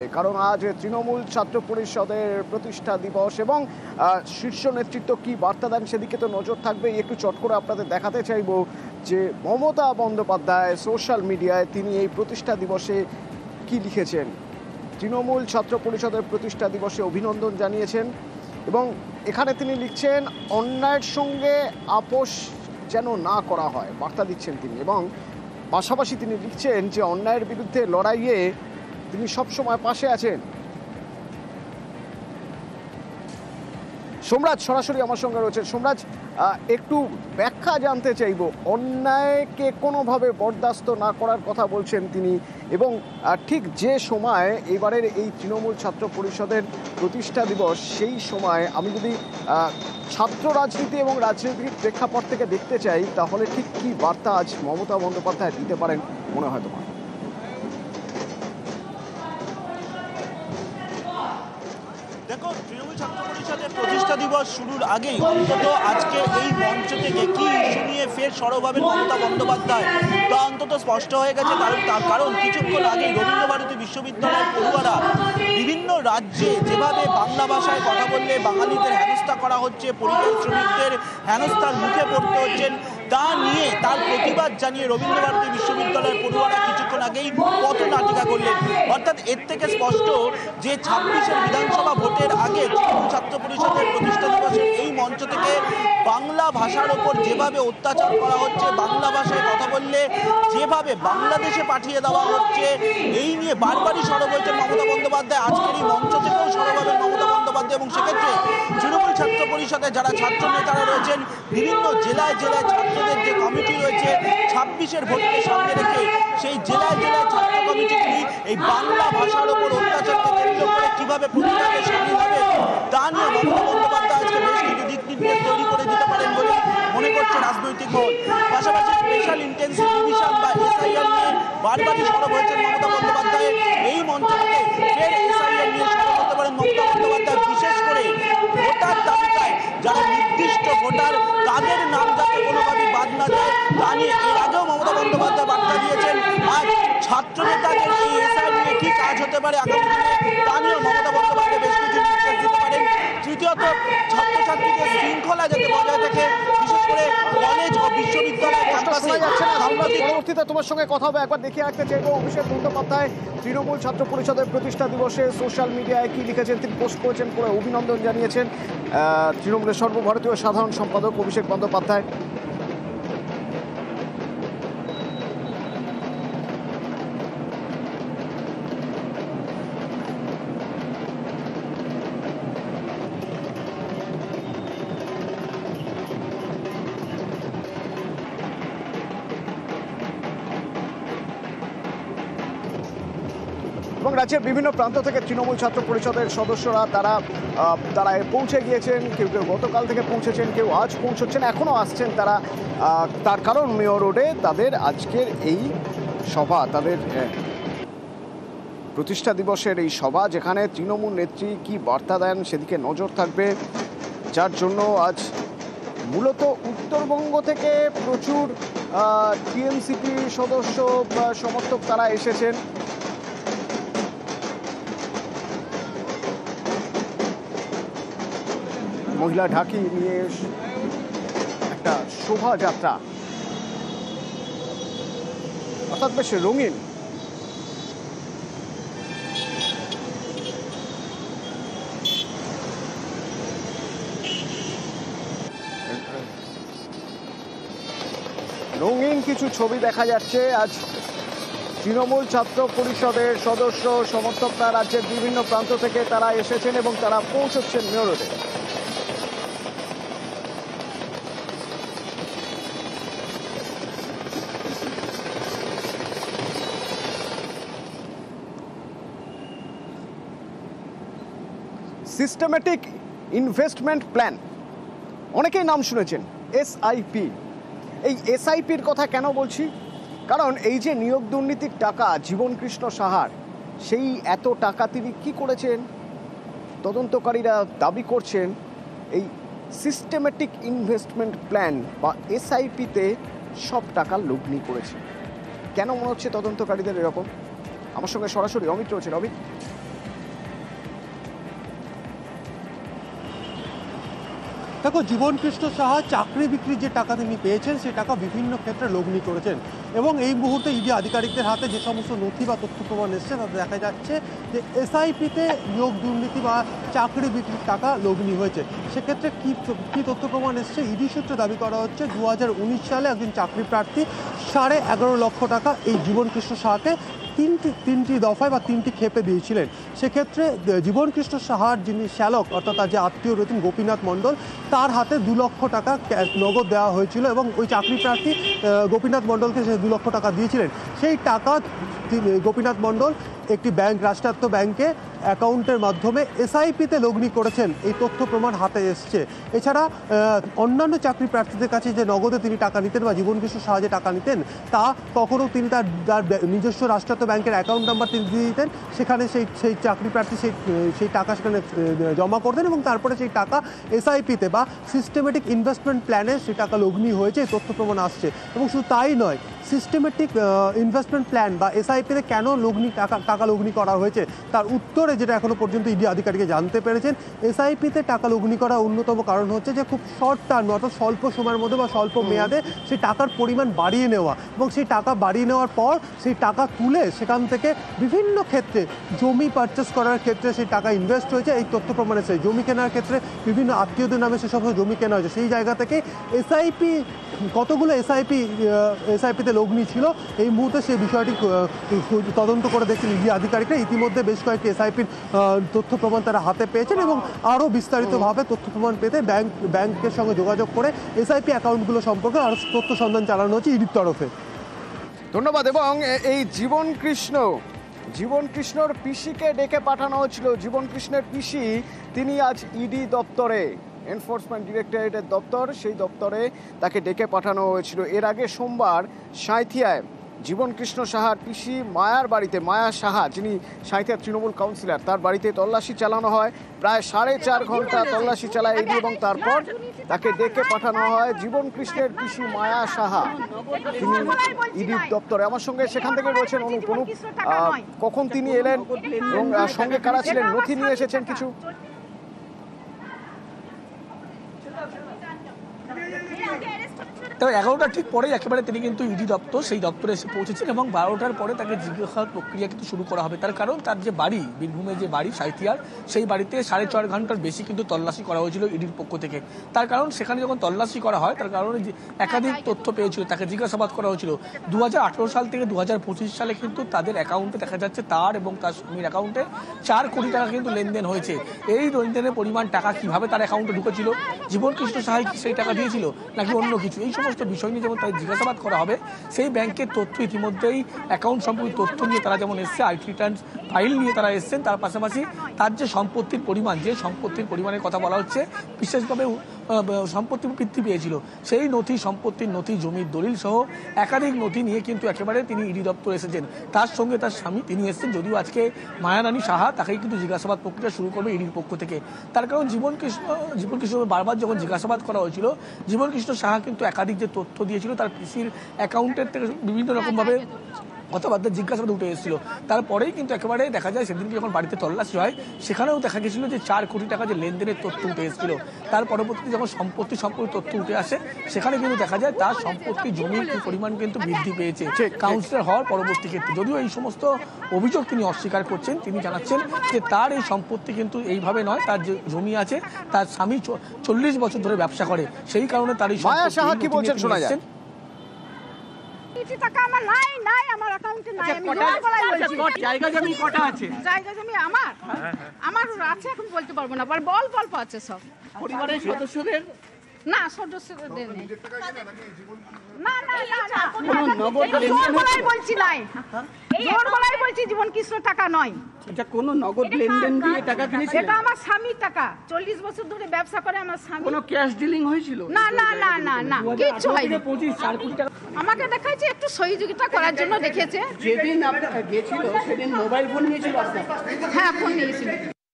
কারণ আজ তৃণমূল ছাত্র পরিষদের প্রতিষ্ঠা দিবস এবং শীর্ষ নেতৃত্ব কি বার্তা দেন সেদিকে তো নজর থাকবে। একটু চট করে আপনাদের দেখাতে চাইব যে মমতা বন্দ্যোপাধ্যায় সোশ্যাল মিডিয়ায় তিনি এই প্রতিষ্ঠা দিবসে কি লিখেছেন। তৃণমূল ছাত্র পরিষদের প্রতিষ্ঠা দিবসে অভিনন্দন জানিয়েছেন এবং এখানে তিনি লিখছেন অন্যায়ের সঙ্গে আপোষ যেন না করা হয় বার্তা দিচ্ছেন তিনি, এবং পাশাপাশি তিনি লিখছেন যে অন্যায়ের বিরুদ্ধে লড়াইয়ে তিনি সবসময় পাশে আছেন। সোমরাজ সরাসরি আমার সঙ্গে রয়েছে। সোমরাজ, একটু ব্যাখ্যা জানতে চাইব। অন্যায়কে কোনোভাবে বরদাস্ত না করার কথা বলছেন তিনি, এবং ঠিক যে সময় এবারের এই তৃণমূল ছাত্র পরিষদের প্রতিষ্ঠা দিবস, সেই সময় আমি যদি ছাত্র রাজনীতি এবং রাজনীতির প্রেক্ষাপট থেকে দেখতে চাই, তাহলে ঠিক কী বার্তা আজ মমতা বন্দ্যোপাধ্যায় দিতে পারেন মনে হয় তোমার? দেখো, তৃণমূল ছাত্র পরিষদের প্রতিষ্ঠা দিবস শুরুর আগেই অন্তত আজকে এই মঞ্চ থেকে কি ইস্যু নিয়ে ফের সরব হবেন মমতা বন্দ্যোপাধ্যায় তা অন্তত স্পষ্ট হয়ে গেছে। কারণ কিছুক্ষণ আগেই রবীন্দ্রভারতী বিশ্ববিদ্যালয়ের পড়ুয়ারা বিভিন্ন রাজ্যে যেভাবে বাংলা ভাষায় কথা বললে বাঙালিদের হেনস্থা করা হচ্ছে, পরিযায়ী শ্রমিকদের হেনস্থার মুখে পড়তে হচ্ছেন, তা নিয়ে তার প্রতিবাদ জানিয়ে রবীন্দ্রভারতী বিশ্ববিদ্যালয়ের পড়ুয়ারা কিছুক্ষণ আগেই পথনাটিকা করলেন। অর্থাৎ এর থেকে স্পষ্ট যে 26-এর বিধানসভা ভোটের আগে তৃণমূল ছাত্র পরিষদের প্রতিষ্ঠা দিবসের এই মঞ্চ থেকে বাংলা ভাষার ওপর যেভাবে অত্যাচার করা হচ্ছে, বাংলা ভাষায় কথা বললে যেভাবে বাংলাদেশে পাঠিয়ে দেওয়া হচ্ছে, এই নিয়ে বারবারই সরব হয়েছেন মমতা বন্দ্যোপাধ্যায়। আজকের এই মঞ্চ থেকেও সরব হবেন মমতা বন্দ্যোপাধ্যায়, এবং সেক্ষেত্রে তৃণমূল ছাত্র পরিষদে যারা ছাত্র নেতারা রয়েছেন, বিভিন্ন জেলায় জেলায় ছাত্রদের যে কমিটি রয়েছে 26-এর ভোটকে সামনে রেখে, সেই জেলায় জেলায় ছাত্র কমিটিগুলি এই বাংলা ভাষার ওপর অত্যাচারকে কেন্দ্র করে কিভাবে প্রতিবাদে সামিল হবে তা নিয়ে মমতা বন্দ্যোপাধ্যায় আজকে বেশ কিছু দিক নির্দেশ তৈরি করে দিতে পারেন বলে মনে করছে রাজনৈতিক মহল। পাশাপাশি স্পেশাল ইন্টেন্সিভ ডিভিশন বা এসআইআর নিয়ে বারবারই সরব হয়েছেন মমতা বন্দ্যোপাধ্যায়। এই মঞ্চ থেকে ফের এসআইআর নিয়ে সরব হতে পারেন মমতা বন্দ্যোপাধ্যায়, বিশেষ করে ভোটার তালিকায় যারা নির্দিষ্ট ভোটার তাদের নাম যাতে কোনোভাবেই বাদ না যায় তা নিয়ে এর আগেও মমতা বন্দ্যোপাধ্যায় বার্তা দিয়েছেন। আর ছাত্র নেতাদের এই এসআইআর নিয়ে কি কাজ হতে পারে আগামী দিনে তা নিয়েও মমতা বন্দ্যোপাধ্যায় বেশ কিছু নির্দেশ দিতে পারেন। তৃতীয়ত, ছাত্রছাত্রীদের শৃঙ্খলা যাতে বজায় থাকে, বিশেষ করে কলেজ ও বিশ্ববিদ্যালয় ক্যাম্পাসে। পরবর্তীতে তোমার সঙ্গে কথা হবে। একবার দেখে রাখতে চাইবো অভিষেক বন্দ্যোপাধ্যায় তৃণমূল ছাত্র পরিষদের প্রতিষ্ঠা দিবসে সোশ্যাল মিডিয়ায় কি লিখেছেন, তিনি পোস্ট করেছেন, করে অভিনন্দন জানিয়েছেন তৃণমূলের সর্বভারতীয় সাধারণ সম্পাদক অভিষেক বন্দ্যোপাধ্যায়। এবং রাজ্যের বিভিন্ন প্রান্ত থেকে তৃণমূল ছাত্র পরিষদের সদস্যরা তারা পৌঁছে গিয়েছেন। কেউ কেউ গতকাল থেকে পৌঁছেছেন, কেউ আজ পৌঁছচ্ছেন, এখনও আসছেন তারা। তার কারণ মেয়র রোডে তাদের আজকের এই সভা, তাদের প্রতিষ্ঠা দিবসের এই সভা, যেখানে তৃণমূল নেত্রী কি বার্তা দেন সেদিকে নজর থাকবে। যার জন্য আজ মূলত উত্তরবঙ্গ থেকে প্রচুর টিএমসিপি সদস্য সমর্থক তারা এসেছেন। মহিলা ঢাকি নিয়ে একটা শোভাযাত্রা, অর্থাৎ বেশ রঙিন। রঙিন কিছু ছবি দেখা যাচ্ছে। আজ তৃণমূল ছাত্র পরিষদের সদস্য সমর্থকরা রাজ্যের বিভিন্ন প্রান্ত থেকে তারা এসেছেন এবং তারা পৌঁছচ্ছেন মেয়র রোডে। সিস্টেমেটিক ইনভেস্টমেন্ট প্ল্যান, অনেকেই নাম শুনেছেন, এসআইপি। এই এসআইপির কথা কেন বলছি? কারণ এই যে নিয়োগ দুর্নীতির টাকা জীবনকৃষ্ণ সাহার, সেই এত টাকা তিনি কি করেছেন, তদন্তকারীরা দাবি করছেন এই সিস্টেমেটিক ইনভেস্টমেন্ট প্ল্যান বা এসআইপিতে সব টাকা লগ্নি করেছে। কেন মনে হচ্ছে তদন্তকারীদের এরকম? আমার সঙ্গে সরাসরি অমিত রয়েছেন। অমিত, দেখো, জীবনকৃষ্ণ সাহা চাকরি বিক্রির যে টাকা তিনি পেয়েছেন সেই টাকা বিভিন্ন ক্ষেত্রে লগ্নি করেছেন এবং এই মুহূর্তে ইডি আধিকারিকদের হাতে যে সমস্ত নথি বা তথ্য প্রমাণ এসছে তাতে দেখা যাচ্ছে যে এসআইপিতে নিয়োগ দুর্নীতি বা চাকরি বিক্রির টাকা লগ্নি হয়েছে। সেক্ষেত্রে কী তথ্য প্রমাণ এসছে? ইডি সূত্রে দাবি করা হচ্ছে 2019 সালে একজন চাকরি প্রার্থী 11.5 লক্ষ টাকা এই জীবনকৃষ্ণ সাহাকে তিনটি দফায় বা তিনটি ক্ষেপে দিয়েছিলেন। সেক্ষেত্রে জীবনকৃষ্ণ সাহার যিনি শ্যালক অর্থাৎ তার যে আত্মীয় রয়েছেন গোপীনাথ মণ্ডল, তার হাতে 2 লক্ষ টাকা নগদ দেওয়া হয়েছিল এবং ওই চাকরি প্রার্থী গোপীনাথ মণ্ডলকে সে 2 লক্ষ টাকা দিয়েছিলেন। সেই টাকা গোপীনাথ মণ্ডল একটি ব্যাংক, রাষ্ট্রায়ত্ত ব্যাংকে অ্যাকাউন্টের মাধ্যমে এসআইপিতে লগ্নি করেছেন, এই তথ্য প্রমাণ হাতে এসছে। এছাড়া অন্যান্য চাকরি প্রার্থীদের কাছে যে নগদে তিনি টাকা নিতেন বা জীবনকৃষ্ণ সাহা যে টাকা নিতেন তা কখনও তিনি তার নিজস্ব রাষ্ট্রায়ত্ত ব্যাংকের অ্যাকাউন্ট নাম্বার তিনি দিয়ে দিতেন, সেখানে সেই চাকরি প্রার্থী সেই টাকা সেখানে জমা করতেন এবং তারপরে সেই টাকা এসআইপিতে বা সিস্টেমেটিক ইনভেস্টমেন্ট প্ল্যানে সেই টাকা লগ্নি হয়েছে, এই তথ্য প্রমাণ আসছে। এবং শুধু তাই নয়, সিস্টেমেটিক ইনভেস্টমেন্ট প্ল্যান বা এসআইপিতে কেন টাকা লগ্নি করা হয়েছে তার উত্তরে যেটা এখনো পর্যন্ত ইডি আধিকারিক জানতে পেরেছেন, এসআইপিতে টাকা লগ্নি করার অন্যতম কারণ হচ্ছে যে খুব শর্ট টার্ম অর্থাৎ স্বল্প সময়ের মধ্যে বা স্বল্প মেয়াদে সেই টাকার পরিমাণ বাড়িয়ে নেওয়া এবং সেই টাকা বাড়িয়ে নেওয়ার পর সেই টাকা তুলে সেখান থেকে বিভিন্ন ক্ষেত্রে জমি পারচেস করার ক্ষেত্রে সেই টাকা ইনভেস্ট হয়েছে। এই তথ্য প্রমাণ এসেছে জমি কেনার ক্ষেত্রে বিভিন্ন আত্মীয়দের নামে সেসব জমি কেনা হয়েছে। সেই জায়গা থেকে এসআইপি কতগুলো এসআইপিতে লগ্নি ছিল এই মুহূর্তে সেই বিষয়টি তদন্ত করে দেখছেন ইডি আধিকারিকরা। ইতিমধ্যে বেশ কয়েকটি এসআইপির তথ্য প্রমাণ তারা হাতে পেয়েছেন এবং আরও বিস্তারিতভাবে তথ্য প্রমাণ পেতে ব্যাংকের সঙ্গে যোগাযোগ করে এসআইপি অ্যাকাউন্টগুলো সম্পর্কে আরও তথ্য সন্ধান চালানো হচ্ছে ইডির তরফে। ধন্যবাদ। এবং এই জীবনকৃষ্ণর পিসিকে ডেকে পাঠানো হয়েছিল। জীবনকৃষ্ণের পিসি তিনি আজ ইডি দপ্তরে, এনফোর্সমেন্ট ডিরেক্টরেটের দপ্তর, সেই দপ্তরে তাকে ডেকে পাঠানো হয়েছিল। এর আগে সোমবার সাঁইথিয়ায় জীবনকৃষ্ণ সাহার পিসি মায়ার বাড়িতে, মায়া সাহা যিনি সাঁইথিয়ার তৃণমূল কাউন্সিলর, তার বাড়িতে তল্লাশি চালানো হয়। প্রায় 4.5 ঘন্টা তল্লাশি চালায় ইডি এবং তারপর তাকে ডেকে পাঠানো হয় জীবনকৃষ্ণের পিসি মায়া সাহা, তিনি ইডির দপ্তরে। আমার সঙ্গে সেখান থেকে রয়েছেন অনুপ। কখন তিনি এলেন এবং সঙ্গে কারা ছিলেন, নথি নিয়ে এসেছেন কিছু? তবে 11টার ঠিক পরেই একেবারে তিনি কিন্তু ইডি দপ্তর, সেই দপ্তরে এসে পৌঁছেছেন এবং 12টার পরে তাকে জিজ্ঞাসাবাদ প্রক্রিয়া কিন্তু শুরু করা হবে। তার কারণ তার যে বাড়ি, বীরভূমে যে বাড়ি সাঁইথিয়ার, সেই বাড়িতে 4.5 ঘন্টার বেশি কিন্তু তল্লাশি করা হয়েছিল ইডির পক্ষ থেকে। তার কারণ সেখানে যখন তল্লাশি করা হয় তার কারণে একাধিক তথ্য পেয়েছিল, তাকে জিজ্ঞাসাবাদ করা হয়েছিল। 2018 সাল থেকে 2025 সালে কিন্তু তাদের অ্যাকাউন্টে দেখা যাচ্ছে তার এবং তার স্বামীর অ্যাকাউন্টে 4 কোটি টাকা কিন্তু লেনদেন হয়েছে। এই লেনদেনের পরিমাণ টাকা কিভাবে তার অ্যাকাউন্টে ঢুকেছিল, জীবনকৃষ্ণ সাহাই কি সেই টাকা দিয়েছিল নাকি অন্য কিছু, এই সমস্ত বিষয় নিয়ে যেমন তাদের জিজ্ঞাসাবাদ করা হবে। সেই ব্যাংকের তথ্য ইতিমধ্যেই অ্যাকাউন্ট সম্পর্কিত তথ্য নিয়ে তারা যেমন এসছে, আইটি রিটার্ন ফাইল নিয়ে তারা এসছেন, তার পাশাপাশি তার যে সম্পত্তির পরিমাণ, যে সম্পত্তির পরিমাণের কথা বলা হচ্ছে বিশেষভাবে সম্পত্তি বৃদ্ধি পেয়েছিল, সেই নথি, সম্পত্তির নথি, জমির দলিল সহ একাধিক নথি নিয়ে কিন্তু একেবারে তিনি ইডি দপ্তর এসেছেন। তার সঙ্গে তার স্বামী তিনি এসেছেন, যদিও আজকে মায়ারানী সাহা তাকেই কিন্তু জিজ্ঞাসাবাদ প্রক্রিয়া শুরু করবে ইডির পক্ষ থেকে। তার কারণ জীবনকৃষ্ণ বারবার যখন জিজ্ঞাসাবাদ করা হয়েছিল, জীবনকৃষ্ণ সাহা কিন্তু একাধিক যে তথ্য দিয়েছিল তার পিসির অ্যাকাউন্টের থেকে বিভিন্ন রকমভাবে কথাবার্তা জিজ্ঞাসাবাদ উঠে এসেছিল। তারপরেই কিন্তু একেবারে দেখা যায় সেদিনকে যখন বাড়িতে তল্লাশি হয় সেখানেও দেখা গেছিল যে 4 কোটি টাকা যে লেনদেনের তথ্য উঠে এসেছিল। তার পরবর্তীতে যখন সম্পত্তি সম্পর্কিত তথ্য উঠে আসে সেখানে কিন্তু দেখা যায় তার সম্পত্তি, জমির পরিমাণ কিন্তু বৃদ্ধি পেয়েছে কাউন্সিলর হওয়ার পরবর্তী ক্ষেত্রে। যদিও এই সমস্ত অভিযোগ তিনি অস্বীকার করছেন, তিনি জানাচ্ছেন যে তার এই সম্পত্তি কিন্তু এইভাবে নয়, তার যে জমি আছে, তার স্বামী 40 বছর ধরে ব্যবসা করে, সেই কারণে তার এই সম্পত্তি। টাকা আমার নাই আমার অ্যাকাউন্টে নাই। আমি জায়গা জমি কটা আছে? জায়গা জমি আমার আছে, এখন বলতে পারবো না, অল্প আছে সব। পরিবারের সদস্যদের না, সদস্যদের দেন না, বলছি নাই, জোর গলায় বলছি জীবনকৃষ্ণ টাকা নয়। এটা কোনো নগদ লেনদেন দিয়ে টাকা কিনেছিল? এটা আমার স্বামীর টাকা, 40 বছর ধরে ব্যবসা করে আমার স্বামী। কোনো ক্যাশ ডিলিং হয়েছিল? না, কিচ্ছু হয়নি। 4 কোটি টাকা আমাকে দেখাইছে, একটু সহযোগিতা করার জন্য দেখেছে। যেদিন আপনারা গেছিল সেদিন মোবাইল ফোন নিয়েছিল? হ্যাঁ, ফোন নিয়েছিল।